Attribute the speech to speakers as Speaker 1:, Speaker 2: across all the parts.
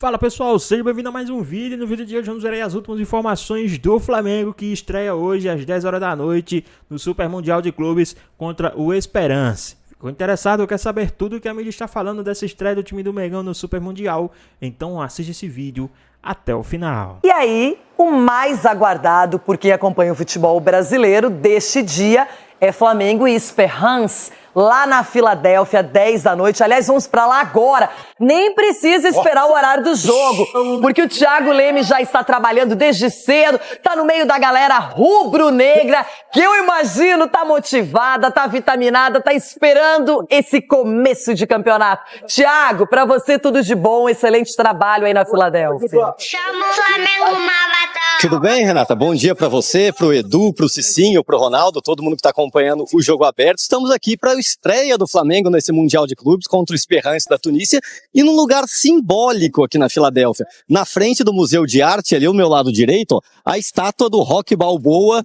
Speaker 1: Fala pessoal, seja bem-vindo a mais um vídeo. No vídeo de hoje vamos ver aí as últimas informações do Flamengo, que estreia hoje às 10 horas da noite no Super Mundial de Clubes contra o Esperance. Ficou interessado ou quer saber tudo o que a mídia está falando dessa estreia do time do Mengão no Super Mundial? Então assiste esse vídeo até o final.
Speaker 2: E aí, o mais aguardado por quem acompanha o futebol brasileiro deste dia é Flamengo e Esperance, lá na Filadélfia, 10 da noite. Aliás, vamos pra lá agora. Nem precisa esperar o horário do jogo, porque o Thiago Leme já está trabalhando desde cedo, tá no meio da galera rubro-negra, que eu imagino tá motivada, tá vitaminada, tá esperando esse começo de campeonato. Thiago, pra você tudo de bom, excelente trabalho aí na Filadélfia.
Speaker 3: Chama o Flamengo Mavatão.
Speaker 4: Tudo bem, Renata? Bom dia pra você, pro Edu, pro Cicinho, pro Ronaldo, todo mundo que tá acompanhando o Jogo Aberto. Estamos aqui para a estreia do Flamengo nesse Mundial de Clubes contra o Esperance da Tunísia e num lugar simbólico aqui na Filadélfia. Na frente do Museu de Arte, ali ao meu lado direito, ó, a estátua do Rocky Balboa,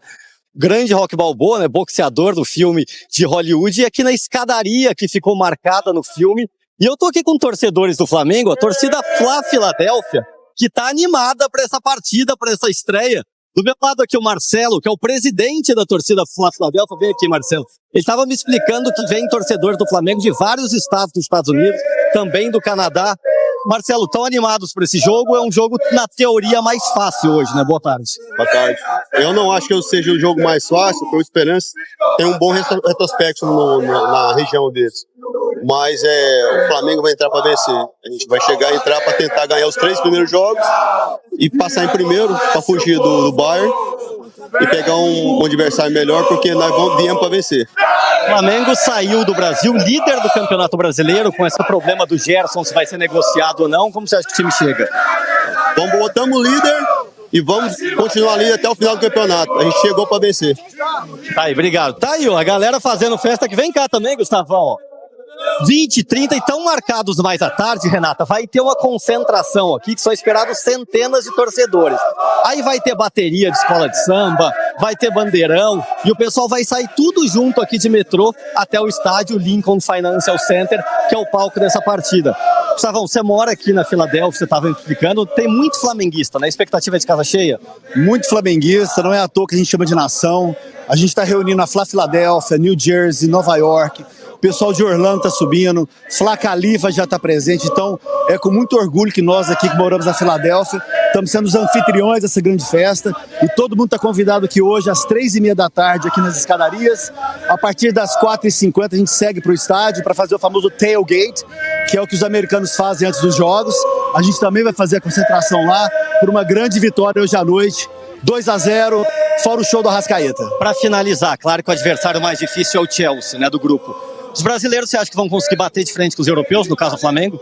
Speaker 4: grande Rocky Balboa, né, boxeador do filme de Hollywood, e aqui na escadaria que ficou marcada no filme. E eu tô aqui com torcedores do Flamengo, a torcida Fla Filadélfia, que tá animada para essa partida, para essa estreia. Do meu lado aqui o Marcelo, que é o presidente da torcida Fla Filadélfia. Vem aqui, Marcelo. Ele estava me explicando que vem torcedores do Flamengo de vários estados dos Estados Unidos, também do Canadá. Marcelo, estão animados por esse jogo? É um jogo, na teoria, mais fácil hoje, né? Boa tarde.
Speaker 5: Boa tarde. Eu não acho que seja o jogo mais fácil, porque o Esperance tem um bom retrospecto na região deles. Mas o Flamengo vai entrar para vencer. A gente vai entrar para tentar ganhar os 3 primeiros jogos e passar em primeiro para fugir do Bayern e pegar um adversário melhor, porque nós viemos para vencer.
Speaker 4: O Flamengo saiu do Brasil, líder do Campeonato Brasileiro, com esse problema do Gerson, se vai ser negociado ou não. Como você acha que o time chega?
Speaker 5: Botamos o líder e vamos continuar ali até o final do campeonato. A gente chegou para vencer.
Speaker 4: Tá aí, obrigado. Tá aí, ó, a galera fazendo festa que vem cá também, Gustavão, ó. 20, 30 e estão marcados mais à tarde, Renata. Vai ter uma concentração aqui que são esperados centenas de torcedores. Aí vai ter bateria de escola de samba, vai ter bandeirão e o pessoal vai sair tudo junto aqui de metrô até o estádio Lincoln Financial Center, que é o palco dessa partida. Gustavão, você mora aqui na Filadélfia, você estava explicando, tem muito flamenguista, né? Expectativa de casa cheia?
Speaker 6: Muito flamenguista, não é à toa que a gente chama de nação. A gente está reunindo a Fla Filadélfia, New Jersey, Nova York. O pessoal de Orlando está subindo, Fla Khalifa já está presente, então é com muito orgulho que nós aqui que moramos na Filadélfia estamos sendo os anfitriões dessa grande festa e todo mundo está convidado aqui hoje às 3h30 da tarde aqui nas escadarias. A partir das 4h50 a gente segue para o estádio para fazer o famoso tailgate, que é o que os americanos fazem antes dos jogos. A gente também vai fazer a concentração lá por uma grande vitória hoje à noite, 2-0, fora o show do Arrascaeta.
Speaker 4: Para finalizar, claro que o adversário mais difícil é o Chelsea, né, do grupo. Os brasileiros, você acha que vão conseguir bater de frente com os europeus, no caso o Flamengo?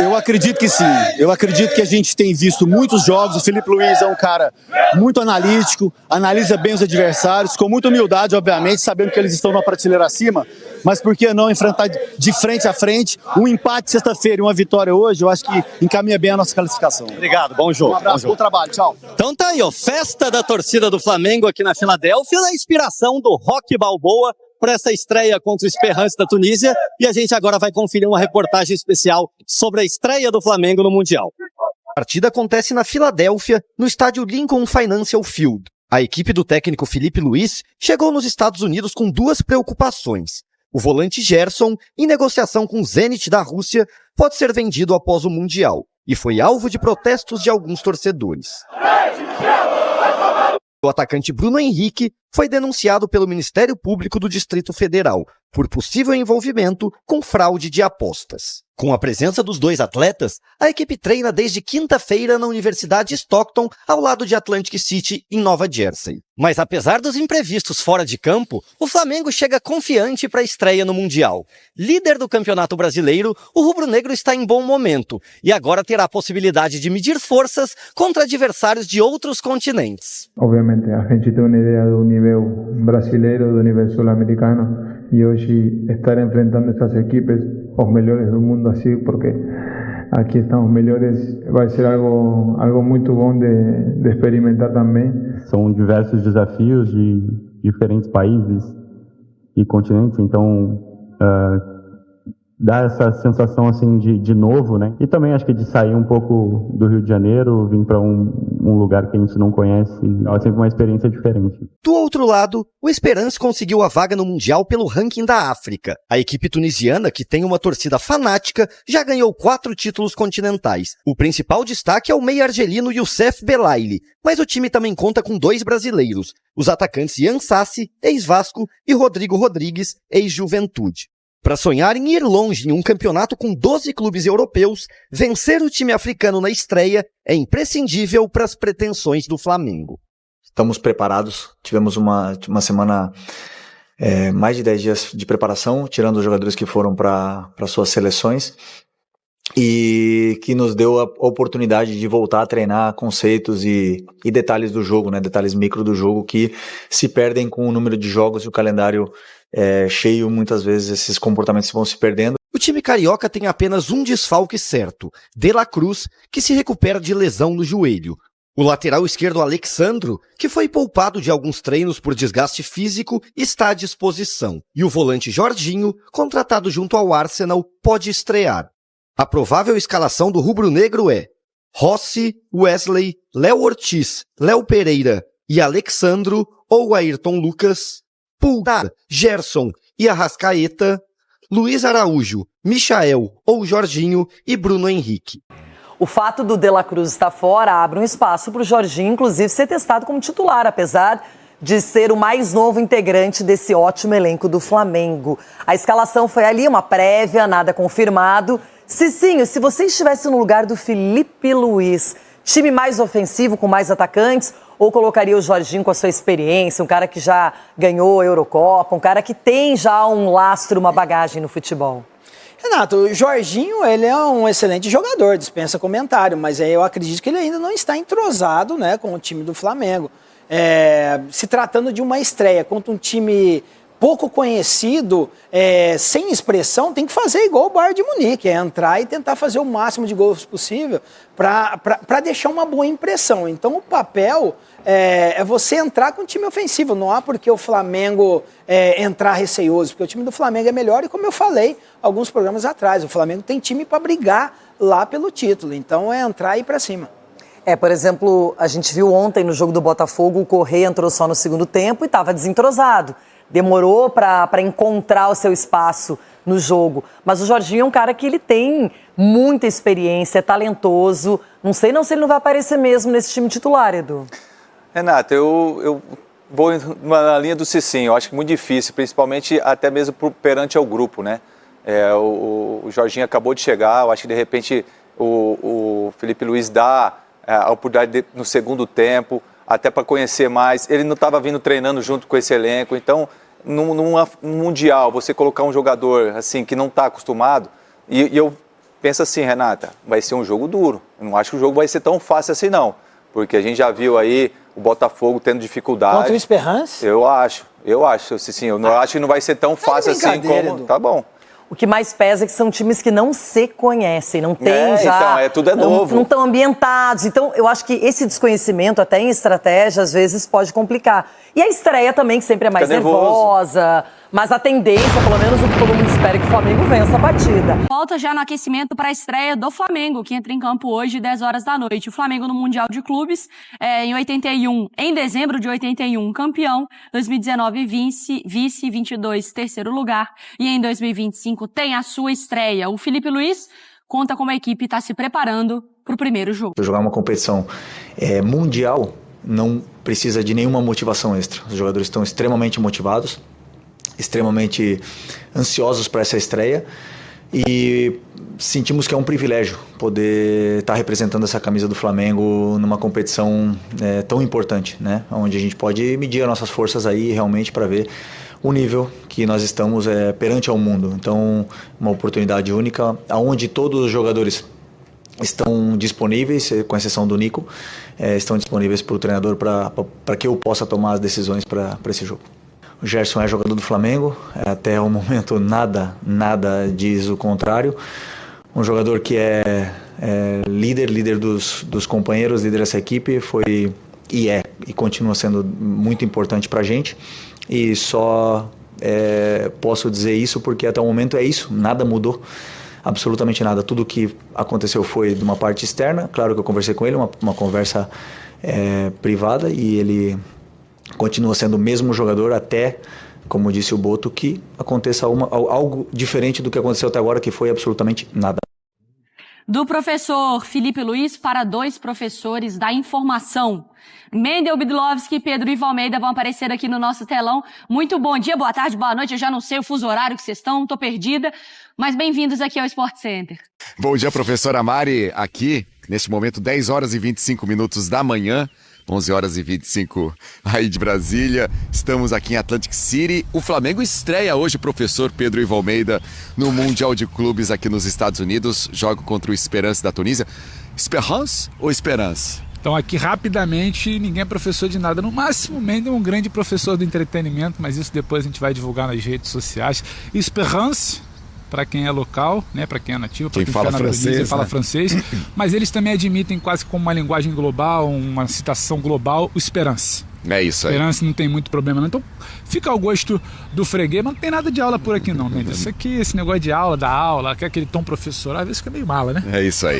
Speaker 6: Eu acredito que sim. Eu acredito que a gente tem visto muitos jogos. O Felipe Luiz é um cara muito analítico, analisa bem os adversários, com muita humildade, obviamente, sabendo que eles estão na prateleira acima. Mas por que não enfrentar de frente a frente? Um empate sexta-feira e uma vitória hoje, eu acho que encaminha bem a nossa classificação.
Speaker 4: Obrigado, bom jogo.
Speaker 6: Um abraço, bom trabalho, tchau.
Speaker 4: Então tá aí, ó, festa da torcida do Flamengo aqui na Filadélfia, na inspiração do Rocky Balboa, para essa estreia contra o Esperance da Tunísia, e a gente agora vai conferir uma reportagem especial sobre a estreia do Flamengo no Mundial.
Speaker 7: A partida acontece na Filadélfia, no estádio Lincoln Financial Field. A equipe do técnico Felipe Luiz chegou nos Estados Unidos com 2 preocupações. O volante Gerson, em negociação com o Zenit da Rússia, pode ser vendido após o Mundial, e foi alvo de protestos de alguns torcedores. O atacante Bruno Henrique foi denunciado pelo Ministério Público do Distrito Federal por possível envolvimento com fraude de apostas. Com a presença dos 2 atletas, a equipe treina desde quinta-feira na Universidade Stockton, ao lado de Atlantic City, em Nova Jersey.
Speaker 4: Mas apesar dos imprevistos fora de campo, o Flamengo chega confiante para a estreia no Mundial. Líder do Campeonato Brasileiro, o rubro-negro está em bom momento e agora terá a possibilidade de medir forças contra adversários de outros continentes.
Speaker 8: Obviamente, a gente tem uma ideia do nível brasileiro, do nível sul-americano, e hoje estar enfrentando essas equipes, os melhores do mundo assim, porque aqui estão os melhores, vai ser algo muito bom de experimentar também.
Speaker 9: São diversos desafios de diferentes países e continentes, então dá essa sensação assim de novo, né? E também acho que de sair um pouco do Rio de Janeiro, vir para um lugar que a gente não conhece, é sempre uma experiência diferente.
Speaker 7: Do outro lado, o Esperance conseguiu a vaga no Mundial pelo ranking da África. A equipe tunisiana, que tem uma torcida fanática, já ganhou 4 títulos continentais. O principal destaque é o meia argelino Youssef Belaili, mas o time também conta com 2 brasileiros, os atacantes Ian Sassi, ex-Vasco, e Rodrigo Rodrigues, ex-Juventude. Para sonhar em ir longe em um campeonato com 12 clubes europeus, vencer o time africano na estreia é imprescindível para as pretensões do Flamengo.
Speaker 10: Estamos preparados, tivemos uma semana, mais de 10 dias de preparação, tirando os jogadores que foram para suas seleções, e que nos deu a oportunidade de voltar a treinar conceitos e detalhes do jogo, né, detalhes micro do jogo que se perdem com o número de jogos e o calendário cheio. Muitas vezes esses comportamentos vão se perdendo.
Speaker 7: O time carioca tem apenas um desfalque certo, De La Cruz, que se recupera de lesão no joelho. O lateral esquerdo Alexandro, que foi poupado de alguns treinos por desgaste físico, está à disposição. E o volante Jorginho, contratado junto ao Arsenal, pode estrear. A provável escalação do rubro-negro é Rossi, Wesley, Léo Ortiz, Léo Pereira e Alexandro ou Ayrton Lucas, Pulgar, Gerson e Arrascaeta, Luiz Araújo, Michael ou Jorginho e Bruno Henrique.
Speaker 2: O fato do De La Cruz estar fora abre um espaço para o Jorginho, inclusive, ser testado como titular, apesar de ser o mais novo integrante desse ótimo elenco do Flamengo. A escalação foi ali, uma prévia, nada confirmado. Cicinho, se você estivesse no lugar do Felipe Luiz, time mais ofensivo, com mais atacantes, ou colocaria o Jorginho com a sua experiência, um cara que já ganhou a Eurocopa, um cara que tem já um lastro, uma bagagem no futebol?
Speaker 11: Renato, o Jorginho, ele é um excelente jogador, dispensa comentário, mas eu acredito que ele ainda não está entrosado, né, com o time do Flamengo. Se tratando de uma estreia contra um time pouco conhecido, sem expressão, tem que fazer igual o Bayern de Munique, entrar e tentar fazer o máximo de gols possível para deixar uma boa impressão. Então o papel é você entrar com um time ofensivo, não há porque o Flamengo entrar receioso, porque o time do Flamengo é melhor e, como eu falei alguns programas atrás, o Flamengo tem time para brigar lá pelo título, então é entrar e ir para cima.
Speaker 2: Por exemplo, a gente viu ontem no jogo do Botafogo, o Corrêa entrou só no segundo tempo e estava desentrosado. Demorou para encontrar o seu espaço no jogo. Mas o Jorginho é um cara que ele tem muita experiência, é talentoso. Não sei se ele não vai aparecer mesmo nesse time titular, Edu.
Speaker 12: Renato, eu vou na linha do Cicinho. Eu acho que é muito difícil, principalmente até mesmo perante ao grupo, né? O Jorginho acabou de chegar, eu acho que de repente o Felipe Luiz dá a oportunidade no segundo tempo, até para conhecer mais. Ele não estava vindo treinando junto com esse elenco, então num Mundial, você colocar um jogador assim que não está acostumado, e eu penso assim, Renata, vai ser um jogo duro. Eu não acho que o jogo vai ser tão fácil assim não, porque a gente já viu aí o Botafogo tendo dificuldade.
Speaker 11: Contra o Esperance?
Speaker 12: Eu acho, sim, eu não acho que não vai ser tão fácil assim como...
Speaker 11: Edu.
Speaker 12: Tá bom.
Speaker 2: O que mais pesa é que são times que não se conhecem, não tem já...
Speaker 12: Então, tudo é novo.
Speaker 2: Não estão ambientados. Então, eu acho que esse desconhecimento, até em estratégia, às vezes pode complicar. E a estreia também, que sempre é mais nervosa. Mas a tendência, pelo menos o que todo mundo espera, é que o Flamengo vença a partida.
Speaker 13: Volta já no aquecimento para a estreia do Flamengo, que entra em campo hoje, 10 horas da noite. O Flamengo no Mundial de Clubes, em dezembro de 81, campeão. 2019, vice, 22, terceiro lugar. E em 2025 tem a sua estreia. O Felipe Luiz conta como a equipe está se preparando para o primeiro jogo.
Speaker 10: Jogar uma competição mundial não precisa de nenhuma motivação extra. Os jogadores estão extremamente motivados, extremamente ansiosos para essa estreia, e sentimos que é um privilégio poder estar representando essa camisa do Flamengo numa competição tão importante, né? Onde a gente pode medir as nossas forças aí realmente para ver o nível que nós estamos perante ao mundo. Então, uma oportunidade única, onde todos os jogadores estão disponíveis, com exceção do Nico, estão disponíveis para o treinador para que eu possa tomar as decisões para esse jogo. O Gerson é jogador do Flamengo, até o momento nada diz o contrário. Um jogador que é líder dos companheiros, líder dessa equipe, foi e continua sendo muito importante para a gente. E só posso dizer isso porque até o momento é isso, nada mudou. Absolutamente nada. Tudo que aconteceu foi de uma parte externa. Claro que eu conversei com ele, uma conversa privada, e ele continua sendo o mesmo jogador até, como disse o Boto, que aconteça algo diferente do que aconteceu até agora, que foi absolutamente nada.
Speaker 13: Do professor Felipe Luiz para 2 professores da informação. Mendel Bidlovski e Pedro Ivo Almeida vão aparecer aqui no nosso telão. Muito bom dia, boa tarde, boa noite. Eu já não sei o fuso horário que vocês estão, tô perdida. Mas bem-vindos aqui ao Sport Center.
Speaker 14: Bom dia, professora Mari. Aqui, neste momento, 10 horas e 25 minutos da manhã. 11 horas e 25 aí de Brasília. Estamos aqui em Atlantic City. O Flamengo estreia hoje, professor Pedro Ivo Almeida, no Mundial de Clubes aqui nos Estados Unidos. Joga contra o Esperance da Tunísia. Esperance ou Esperance?
Speaker 15: Então aqui rapidamente, ninguém é professor de nada. No máximo, Mendel é um grande professor do entretenimento, mas isso depois a gente vai divulgar nas redes sociais. Esperance, para quem é local, né, para quem é nativo, para quem fala francês, fala francês, mas eles também admitem quase como uma linguagem global, uma citação global, o Esperance.
Speaker 14: É isso aí.
Speaker 15: Esperança não tem muito problema não. Então fica ao gosto do freguês, mas não tem nada de aula por aqui não, Mendes. Isso aqui, esse negócio de aula, da aula, aquele tom professoral, às vezes fica meio mala, né?
Speaker 14: É isso aí.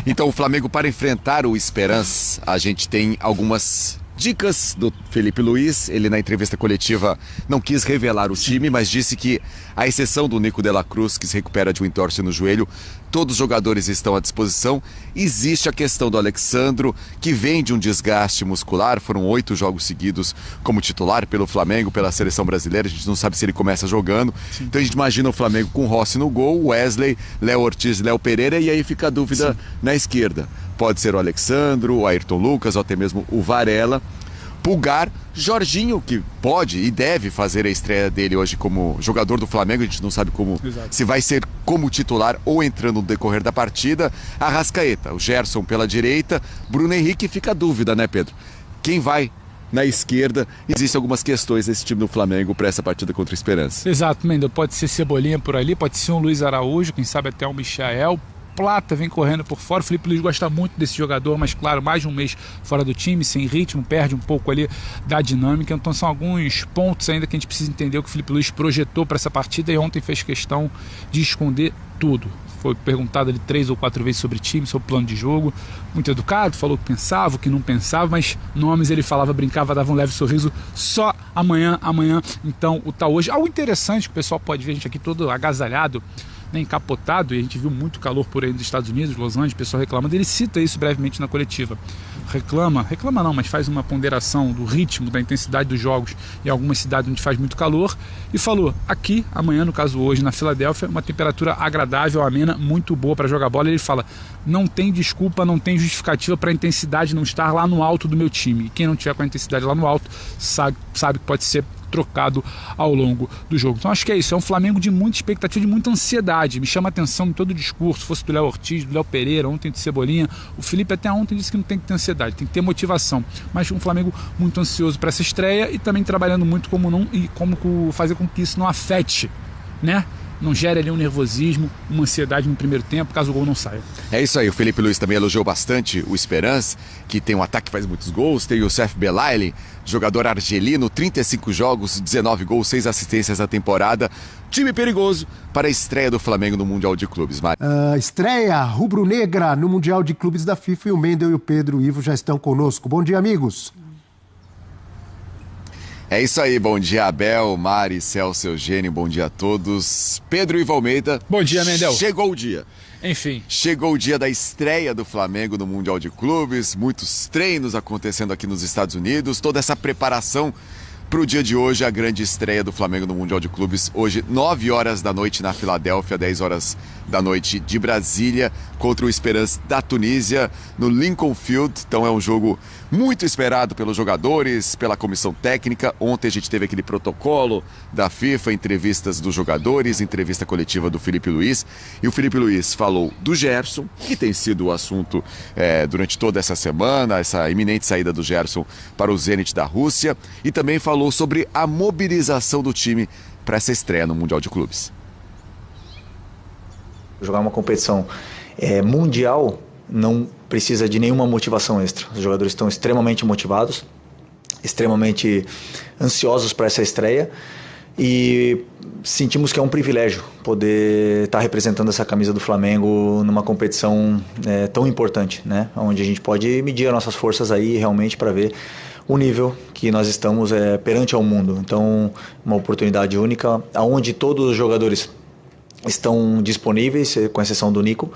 Speaker 14: Então o Flamengo, para enfrentar o Esperance, a gente tem algumas dicas do Felipe Luiz. Ele, na entrevista coletiva, não quis revelar o time, mas disse que, à exceção do Nico de la Cruz, que se recupera de um entorse no joelho, todos os jogadores estão à disposição. Existe a questão do Alexandro, que vem de um desgaste muscular. Foram 8 jogos seguidos como titular pelo Flamengo, pela seleção brasileira. A gente não sabe se ele começa jogando. Sim. Então a gente imagina o Flamengo com Rossi no gol, Wesley, Léo Ortiz, Léo Pereira, e aí fica a dúvida na esquerda. Pode ser o Alexandro, o Ayrton Lucas ou até mesmo o Varela. Pulgar, Jorginho, que pode e deve fazer a estreia dele hoje como jogador do Flamengo. A gente não sabe como, se vai ser como titular ou entrando no decorrer da partida. Arrascaeta, o Gerson pela direita, Bruno Henrique, fica a dúvida, né, Pedro? Quem vai na esquerda? Existem algumas questões nesse time do Flamengo para essa partida contra o Esperance.
Speaker 15: Exato, Mendel. Pode ser Cebolinha por ali, pode ser um Luiz Araújo, quem sabe até um Michael. Plata vem correndo por fora. O Felipe Luiz gosta muito desse jogador, mas claro, mais de um mês fora do time, sem ritmo, perde um pouco ali da dinâmica. Então são alguns pontos ainda que a gente precisa entender o que o Felipe Luiz projetou para essa partida, e ontem fez questão de esconder tudo. Foi perguntado ali 3 ou 4 vezes sobre time, sobre plano de jogo. Muito educado, falou que pensava, o que não pensava, mas nomes ele falava, brincava, dava um leve sorriso. Só amanhã. Então o tal hoje. Algo interessante que o pessoal pode ver, a gente aqui todo agasalhado, encapotado, e a gente viu muito calor por aí nos Estados Unidos, Los Angeles, o pessoal reclamando. Ele cita isso brevemente na coletiva. Reclama não, mas faz uma ponderação do ritmo, da intensidade dos jogos em algumas cidades onde faz muito calor, e falou, aqui, amanhã, no caso hoje, na Filadélfia, uma temperatura agradável, amena, muito boa para jogar bola. Ele fala, não tem desculpa, não tem justificativa para a intensidade não estar lá no alto do meu time. E quem não tiver com a intensidade lá no alto, sabe que pode ser trocado ao longo do jogo. Então acho que é isso, é um Flamengo de muita expectativa, de muita ansiedade. Me chama a atenção em todo o discurso, fosse do Léo Ortiz, do Léo Pereira, ontem do Cebolinha. O Felipe até ontem disse que não tem que ter ansiedade, tem que ter motivação, mas um Flamengo muito ansioso para essa estreia e também trabalhando muito como fazer com que isso não afete, né? Não gere ali um nervosismo, uma ansiedade no primeiro tempo, caso o gol não saia.
Speaker 14: É isso aí, o Felipe Luiz também elogiou bastante o Esperance, que tem um ataque que faz muitos gols. Tem o Youssef Belaili, jogador argelino, 35 jogos, 19 gols, 6 assistências na temporada. Time perigoso para a estreia do Flamengo no Mundial de Clubes, Mário.
Speaker 16: Estreia rubro-negra no Mundial de Clubes da FIFA, e o Mendel e o Pedro Ivo já estão conosco. Bom dia, amigos.
Speaker 14: É isso aí, bom dia Abel, Mari, Celso, Eugênio, bom dia a todos. Pedro Ivo Almeida.
Speaker 15: Bom dia, Mendel.
Speaker 14: Chegou o dia.
Speaker 15: Enfim.
Speaker 14: Chegou o dia da estreia do Flamengo no Mundial de Clubes, muitos treinos acontecendo aqui nos Estados Unidos, toda essa preparação para o dia de hoje, a grande estreia do Flamengo no Mundial de Clubes, hoje 9 horas da noite na Filadélfia, 10 horas da noite de Brasília, contra o Esperance da Tunísia, no Lincoln Field. Então é um jogo muito esperado pelos jogadores, pela comissão técnica. Ontem a gente teve aquele protocolo da FIFA, entrevistas dos jogadores, entrevista coletiva do Felipe Luiz, e o Felipe Luiz falou do Gerson, que tem sido o assunto durante toda essa semana, essa iminente saída do Gerson para o Zenit da Rússia, e também falou sobre a mobilização do time para essa estreia no Mundial de Clubes.
Speaker 10: Jogar uma competição mundial não precisa de nenhuma motivação extra. Os jogadores estão extremamente motivados, extremamente ansiosos para essa estreia, e sentimos que é um privilégio poder estar representando essa camisa do Flamengo numa competição tão importante, né? Onde a gente pode medir as nossas forças aí realmente para ver o nível que nós estamos perante ao mundo. Então, uma oportunidade única, onde todos os jogadores estão disponíveis, com exceção do Nico,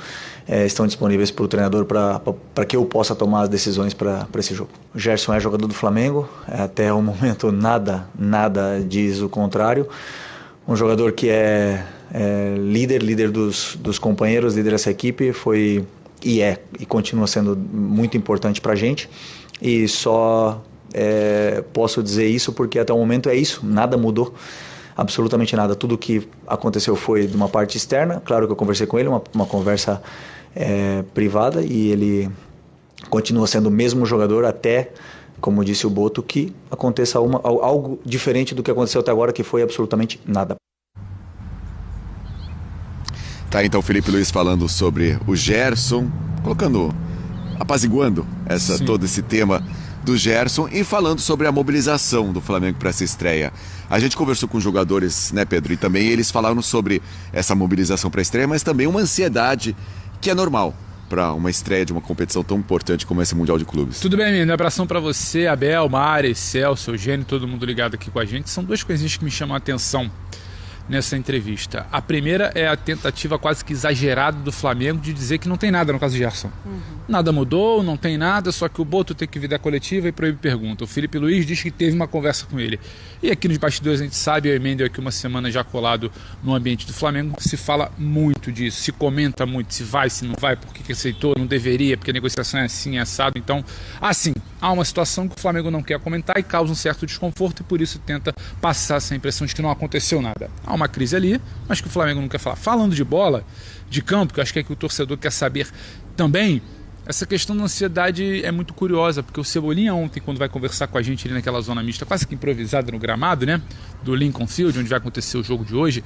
Speaker 10: estão disponíveis para o treinador para que eu possa tomar as decisões para esse jogo. O Gerson é jogador do Flamengo, até o momento nada diz o contrário. Um jogador que é líder dos companheiros, líder dessa equipe, foi e continua sendo muito importante para a gente. E só posso dizer isso porque até o momento é isso, nada mudou, absolutamente nada. Tudo que aconteceu foi de uma parte externa, claro que eu conversei com ele, uma conversa privada, e ele continua sendo o mesmo jogador até, como disse o Boto, que aconteça algo diferente do que aconteceu até agora, que foi absolutamente nada.
Speaker 14: Tá, então Felipe Luiz falando sobre o Gerson, apaziguando todo esse tema do Gerson e falando sobre a mobilização do Flamengo para essa estreia. A gente conversou com jogadores, né, Pedro? E também eles falaram sobre essa mobilização para a estreia, mas também uma ansiedade que é normal para uma estreia de uma competição tão importante como esse Mundial de Clubes.
Speaker 15: Tudo bem, menino? Abração para você, Abel, Mari, Celso, Eugênio, todo mundo ligado aqui com a gente. São duas coisinhas que me chamam a atenção nessa entrevista. A primeira é a tentativa quase que exagerada do Flamengo de dizer que não tem nada no caso do Gerson. Nada mudou, não tem nada, só que o Boto tem que vir da coletiva e proíbe pergunta. O Felipe Luiz diz que teve uma conversa com ele. E aqui nos bastidores a gente sabe, eu e Mendel aqui uma semana já colado no ambiente do Flamengo, se fala muito disso, se comenta muito, se vai, se não vai, por que aceitou, não deveria, porque a negociação é assim, é assado. Então, assim, há uma situação que o Flamengo não quer comentar e causa um certo desconforto e por isso tenta passar essa impressão de que não aconteceu nada. Há uma crise ali, mas que o Flamengo não quer falar. Falando de bola, de campo, que eu acho que é que o torcedor quer saber também, essa questão da ansiedade é muito curiosa, porque o Cebolinha ontem, quando vai conversar com a gente ali naquela zona mista, quase que improvisada no gramado, né, do Lincoln Field, onde vai acontecer o jogo de hoje,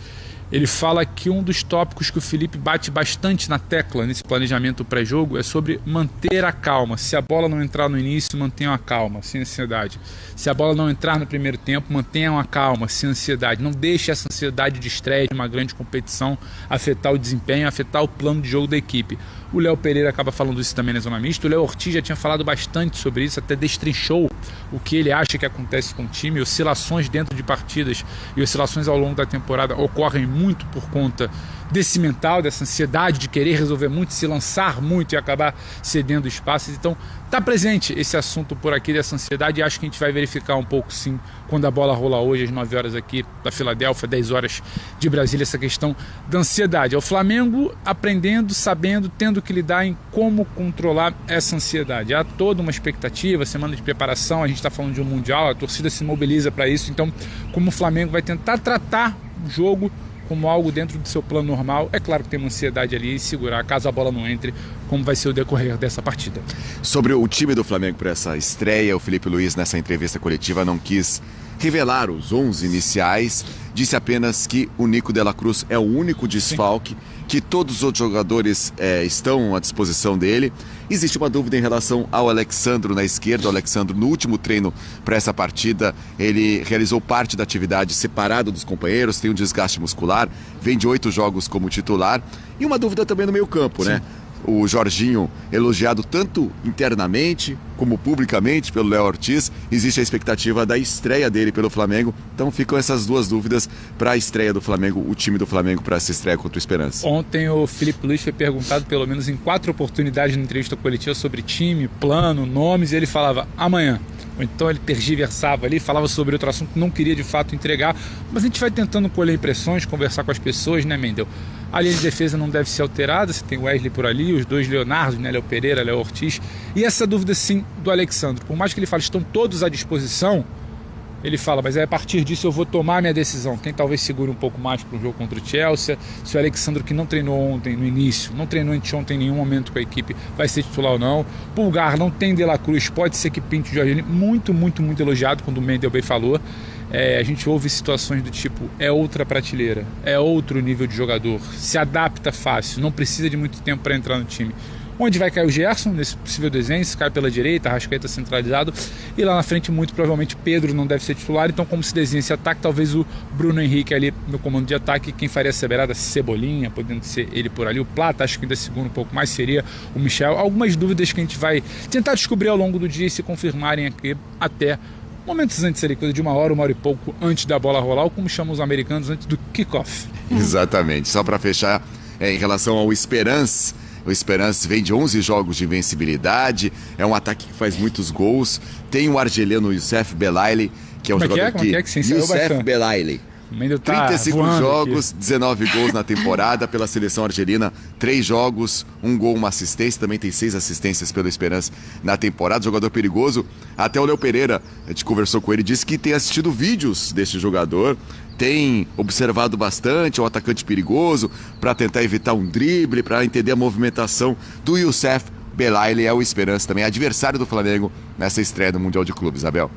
Speaker 15: ele fala que um dos tópicos que o Felipe bate bastante na tecla nesse planejamento pré-jogo é sobre manter a calma. Se a bola não entrar no início, mantenham a calma, sem ansiedade. Se a bola não entrar no primeiro tempo, mantenham a calma, sem ansiedade. Não deixe essa ansiedade de estreia de uma grande competição afetar o desempenho, afetar o plano de jogo da equipe. O Léo Pereira acaba falando isso também na zona mista. O Léo Ortiz já tinha falado bastante sobre isso, até destrinchou o que ele acha que acontece com o time. Oscilações dentro de partidas e oscilações ao longo da temporada ocorrem muito por conta desse mental, dessa ansiedade de querer resolver muito, se lançar muito e acabar cedendo espaços. Então, está presente esse assunto por aqui dessa ansiedade e acho que a gente vai verificar um pouco sim quando a bola rola hoje às 9 horas aqui da Filadélfia, 10 horas de Brasília, essa questão da ansiedade. É o Flamengo aprendendo, sabendo, tendo que lidar em como controlar essa ansiedade. Há toda uma expectativa, semana de preparação, a gente está falando de um Mundial, a torcida se mobiliza para isso, então como o Flamengo vai tentar tratar o jogo como algo dentro do seu plano normal, é claro que tem uma ansiedade ali e segurar caso a bola não entre, como vai ser o decorrer dessa partida.
Speaker 14: Sobre o time do Flamengo para essa estreia, o Felipe Luiz nessa entrevista coletiva não quis revelar os 11 iniciais, disse apenas que o Nico de la Cruz é o único desfalque, que todos os outros jogadores estão à disposição dele. Existe uma dúvida em relação ao Alexandro na esquerda. O Alexandro, no último treino para essa partida, ele realizou parte da atividade separado dos companheiros, tem um desgaste muscular, vem de 8 jogos como titular. E uma dúvida também no meio-campo, né? O Jorginho, elogiado tanto internamente como publicamente pelo Léo Ortiz, existe a expectativa da estreia dele pelo Flamengo. Então ficam essas duas dúvidas para a estreia do Flamengo, o time do Flamengo para essa estreia contra o Esperança.
Speaker 15: Ontem o Felipe Luiz foi perguntado pelo menos em 4 oportunidades na entrevista coletiva sobre time, plano, nomes, e ele falava amanhã. Ou então ele tergiversava ali, falava sobre outro assunto, não queria de fato entregar, mas a gente vai tentando colher impressões, conversar com as pessoas, né, Mendel? A linha de defesa não deve ser alterada, você tem o Wesley por ali, os dois Leonardo, né, Léo Pereira, Léo Ortiz, e essa dúvida sim do Alexandro, por mais que ele fale, estão todos à disposição, ele fala, mas a partir disso eu vou tomar minha decisão. Quem talvez segure um pouco mais para o jogo contra o Chelsea, se o Alexandro, que não treinou ontem no início, não treinou anteontem em nenhum momento com a equipe, vai ser titular ou não. Pulgar não tem De La Cruz, pode ser que pinte o Jorginho, muito elogiado, quando o Mendel bem falou. A gente ouve situações do tipo, é outra prateleira, é outro nível de jogador, se adapta fácil, não precisa de muito tempo para entrar no time. onde vai cair o Gerson, nesse possível desenho, se cai pela direita, Arrascaeta centralizado, e lá na frente muito provavelmente Pedro não deve ser titular, então como se desenha esse ataque, talvez o Bruno Henrique ali no comando de ataque, quem faria essa beirada, Cebolinha, podendo ser ele por ali, o Plata, acho que ainda segundo um pouco mais seria o Michel. Algumas dúvidas que a gente vai tentar descobrir ao longo do dia e se confirmarem aqui até momentos antes ali, coisa de uma hora e pouco antes da bola rolar, ou como chamam os americanos, antes do kickoff.
Speaker 14: Exatamente. Só para fechar, em relação ao Esperance, o Esperance vem de 11 jogos de invencibilidade, é um ataque que faz muitos gols, tem o argelino Youssef Belaili, que é um jogador que Youssef Belaili. 35 jogos, aqui. 19 gols na temporada pela seleção argelina, 3 jogos, 1 gol, 1 assistência, também tem 6 assistências pelo Esperance na temporada, jogador perigoso. Até o Léo Pereira, a gente conversou com ele, disse que tem assistido vídeos deste jogador, tem observado bastante, é um atacante perigoso, para tentar evitar um drible, para entender a movimentação do Youssef Belaili, é o Esperance também, adversário do Flamengo nessa estreia do Mundial de Clubes, Abel.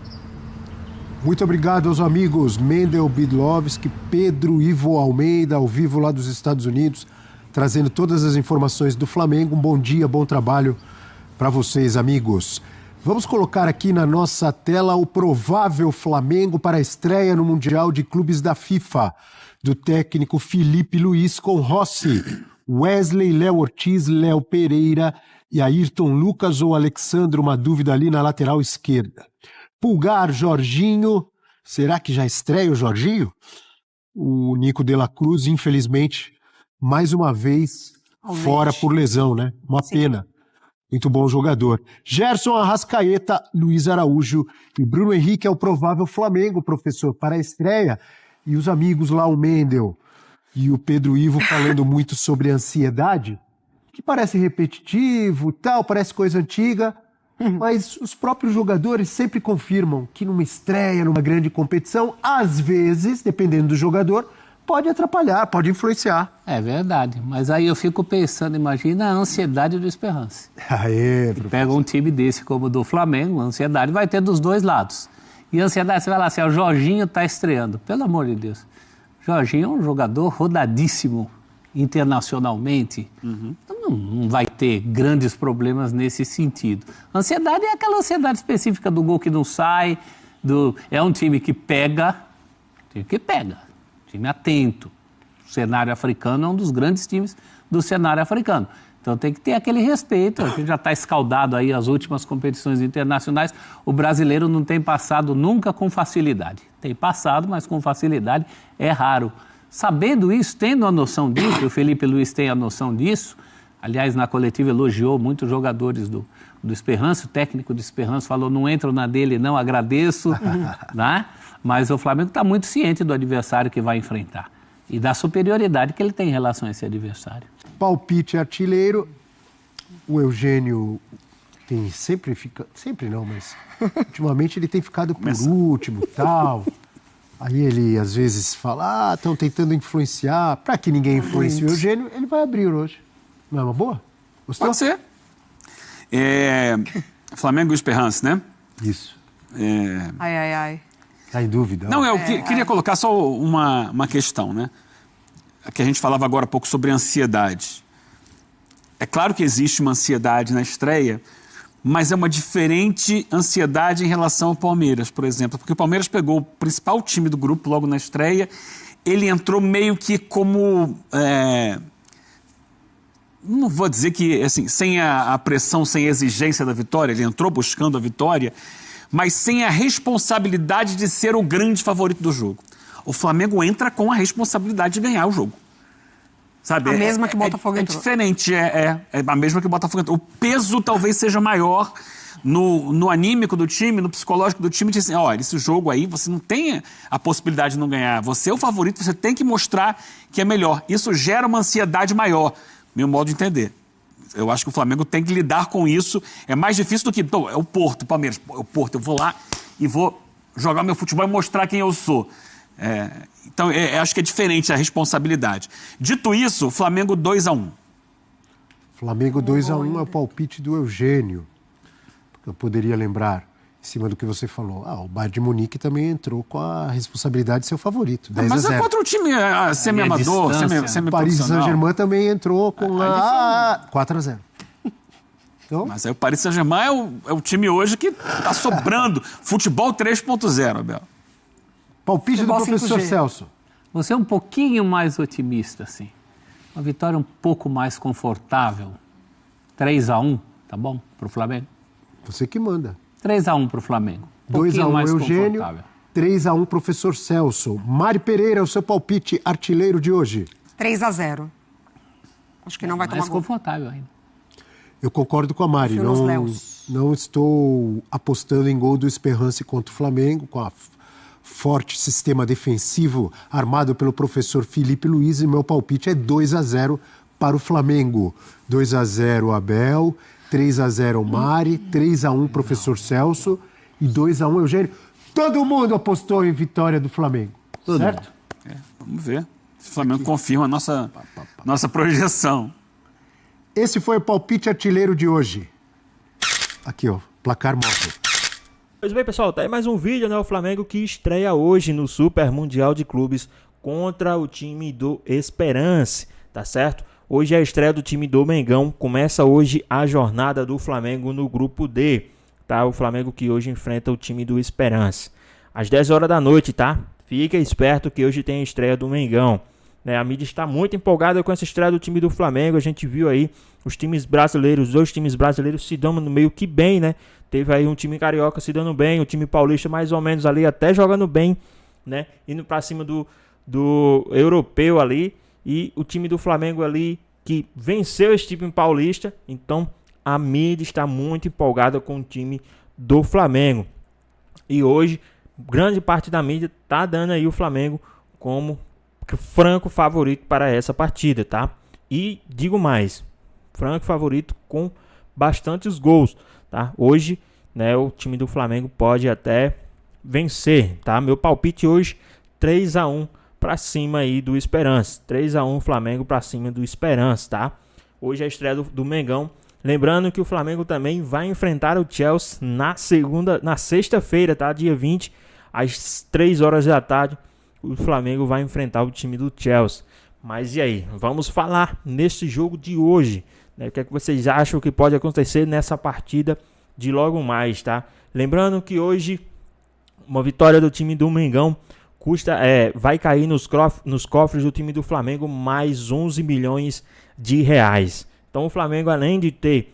Speaker 16: Muito obrigado aos amigos Mendel Bidlovski, Pedro Ivo Almeida, ao vivo lá dos Estados Unidos, trazendo todas as informações do Flamengo. Um bom dia, bom trabalho para vocês, amigos. Vamos colocar aqui na nossa tela o provável Flamengo para a estreia no Mundial de Clubes da FIFA, do técnico Felipe Luiz com Rossi, Wesley, Léo Ortiz, Léo Pereira e Ayrton Lucas ou Alexandre, uma dúvida ali na lateral esquerda. Pulgar, Jorginho, será que já estreia o Jorginho? O Nico de la Cruz, infelizmente, mais uma vez fora por lesão, né? Uma pena. Muito bom jogador. Gerson, Arrascaeta, Luiz Araújo e Bruno Henrique é o provável Flamengo, professor, para a estreia. E os amigos lá, o Mendel e o Pedro Ivo, falando muito sobre ansiedade, que parece repetitivo, tal, parece coisa antiga. Mas os próprios jogadores sempre confirmam que numa estreia, numa grande competição, às vezes, dependendo do jogador, pode atrapalhar, pode influenciar.
Speaker 17: É verdade, mas aí eu fico pensando, imagina a ansiedade do Esperance. Pega um time desse como o do Flamengo, a ansiedade vai ter dos dois lados. E a ansiedade, você vai lá assim, o Jorginho está estreando, pelo amor de Deus. Jorginho é um jogador rodadíssimo internacionalmente, não vai ter grandes problemas nesse sentido. Ansiedade é aquela ansiedade específica do gol que não sai, é um time que pega, time atento. O cenário africano é um dos grandes times do cenário africano. Então tem que ter aquele respeito, a gente já está escaldado aí as últimas competições internacionais, o brasileiro não tem passado nunca com facilidade. Tem passado, mas com facilidade é raro. Sabendo isso, tendo a noção disso, o Felipe Luiz tem a noção disso, aliás, na coletiva elogiou muitos jogadores do Esperance, o técnico do Esperance falou, não entro na dele não, agradeço, né? Mas o Flamengo está muito ciente do adversário que vai enfrentar e da superioridade que ele tem em relação a esse adversário.
Speaker 16: Palpite artilheiro, o Eugênio tem sempre não, mas ultimamente ele tem ficado por último e tal. Aí ele, às vezes, fala, estão tentando influenciar. Para que ninguém influencie o Eugênio, ele vai abrir hoje. Não é uma boa? Gostou?
Speaker 18: Pode ser. Flamengo e Esperance, né?
Speaker 16: Isso.
Speaker 19: Ai.
Speaker 16: Tá em dúvida?
Speaker 18: Não, eu queria colocar só uma questão, né? Que a gente falava agora há pouco sobre ansiedade. É claro que existe uma ansiedade na estreia, mas é uma diferente ansiedade em relação ao Palmeiras, por exemplo. Porque o Palmeiras pegou o principal time do grupo logo na estreia, ele entrou meio que como... não vou dizer que, assim, sem a pressão, sem a exigência da vitória, ele entrou buscando a vitória, mas sem a responsabilidade de ser o grande favorito do jogo. O Flamengo entra com a responsabilidade de ganhar o jogo. Sabe?
Speaker 19: A mesma que o Botafogo entrou.
Speaker 18: É diferente, é a mesma que o Botafogo entrou. O peso talvez seja maior no anímico do time, no psicológico do time, de assim, olha, esse jogo aí, você não tem a possibilidade de não ganhar. Você é o favorito, você tem que mostrar que é melhor. Isso gera uma ansiedade maior, meu modo de entender. Eu acho que o Flamengo tem que lidar com isso. É mais difícil do que... Então, é o Porto, o Palmeiras. É o Porto, eu vou lá e vou jogar meu futebol e mostrar quem eu sou. Então, acho que é diferente a responsabilidade. Dito isso, Flamengo 2-1.
Speaker 16: Flamengo 2-1 é o palpite do Eugênio. Eu poderia lembrar, em cima do que você falou, o Bayern de Munique também entrou com a responsabilidade de ser o favorito, 10-0.
Speaker 18: Mas é contra um time semi-amador, semi-profissional.
Speaker 16: Paris Saint-Germain também entrou com 4-0.
Speaker 18: Mas aí o Paris Saint-Germain é o time hoje que está sobrando. Futebol 3.0, Abel.
Speaker 16: Palpite do
Speaker 17: Futebol
Speaker 16: professor
Speaker 17: 5G.
Speaker 16: Celso.
Speaker 17: Você é um pouquinho mais otimista, assim. Uma vitória um pouco mais confortável. 3-1, tá bom? Pro Flamengo.
Speaker 16: Você que manda.
Speaker 17: 3-1 pro Flamengo. Um pouquinho
Speaker 16: 2-1
Speaker 17: mais
Speaker 16: Eugênio,
Speaker 17: confortável.
Speaker 16: 3-1 professor Celso. Mari Pereira, o seu palpite artilheiro de hoje.
Speaker 19: 3-0. Acho que não vai tomar
Speaker 17: Mais
Speaker 19: gol.
Speaker 17: confortável ainda.
Speaker 16: Eu concordo com a Mari.
Speaker 19: Confio nos Léus.
Speaker 16: Não estou apostando em gol do Esperance contra o Flamengo, com a forte sistema defensivo armado pelo professor Felipe Luiz, e meu palpite é 2-0 para o Flamengo. 2-0 Abel, 3-0 Mari, 3-1 professor Celso e 2-1 Eugênio. Todo mundo apostou em vitória do Flamengo, certo?
Speaker 18: Vamos ver se o Flamengo confirma a nossa projeção.
Speaker 16: Esse foi o palpite artilheiro de hoje. Aqui, ó, placar móvel.
Speaker 1: Pois bem, pessoal, tá aí mais um vídeo, né? O Flamengo que estreia hoje no Super Mundial de Clubes contra o time do Esperance, tá certo? Hoje é a estreia do time do Mengão. Começa hoje a jornada do Flamengo no grupo D, tá? O Flamengo que hoje enfrenta o time do Esperance. Às 10 horas da noite, tá? Fica esperto que hoje tem a estreia do Mengão. A mídia está muito empolgada com essa estreia do time do Flamengo. A gente viu aí os times brasileiros, os dois times brasileiros se dando no meio que bem, né? Teve aí um time carioca se dando bem, o time paulista mais ou menos ali até jogando bem, né? Indo para cima do europeu ali, e o time do Flamengo ali que venceu esse time paulista. Então a mídia está muito empolgada com o time do Flamengo. E hoje grande parte da mídia tá dando aí o Flamengo como franco favorito para essa partida, tá? E digo mais, franco favorito com bastantes gols, tá? Hoje, né, o time do Flamengo pode até vencer, tá? Meu palpite hoje 3-1 para cima aí do Esperance. 3-1 Flamengo para cima do Esperance, tá? Hoje é a estreia do Mengão. Lembrando que o Flamengo também vai enfrentar o Chelsea na sexta-feira, tá? Dia 20, às 3 horas da tarde. O Flamengo vai enfrentar o time do Chelsea. Mas e aí? Vamos falar nesse jogo de hoje, né? O que é que vocês acham que pode acontecer nessa partida de logo mais, tá? Lembrando que hoje uma vitória do time do Mengão vai cair nos cofres do time do Flamengo mais 11 milhões de reais. Então o Flamengo, além de ter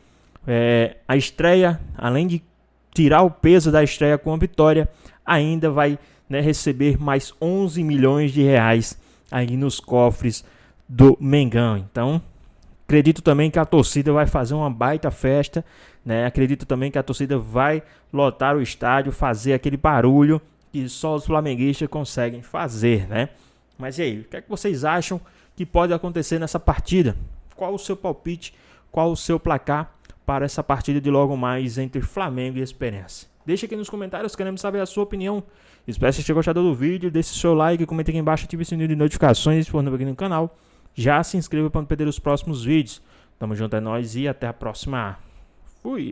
Speaker 1: a estreia, além de tirar o peso da estreia com a vitória, ainda vai, né, receber mais 11 milhões de reais aí nos cofres do Mengão. Então, acredito também que a torcida vai fazer uma baita festa, né? Acredito também que a torcida vai lotar o estádio, fazer aquele barulho que só os flamenguistas conseguem fazer, né? Mas e aí, o que é que vocês acham que pode acontecer nessa partida? Qual o seu palpite? Qual o seu placar para essa partida de logo mais entre Flamengo e Esperance? Deixa aqui nos comentários, queremos saber a sua opinião. Espero que você tenha gostado do vídeo, deixe seu like, comente aqui embaixo, ative o sininho de notificações se for novo aqui no canal. Já se inscreva para não perder os próximos vídeos. Tamo junto, é nóis e até a próxima. Fui!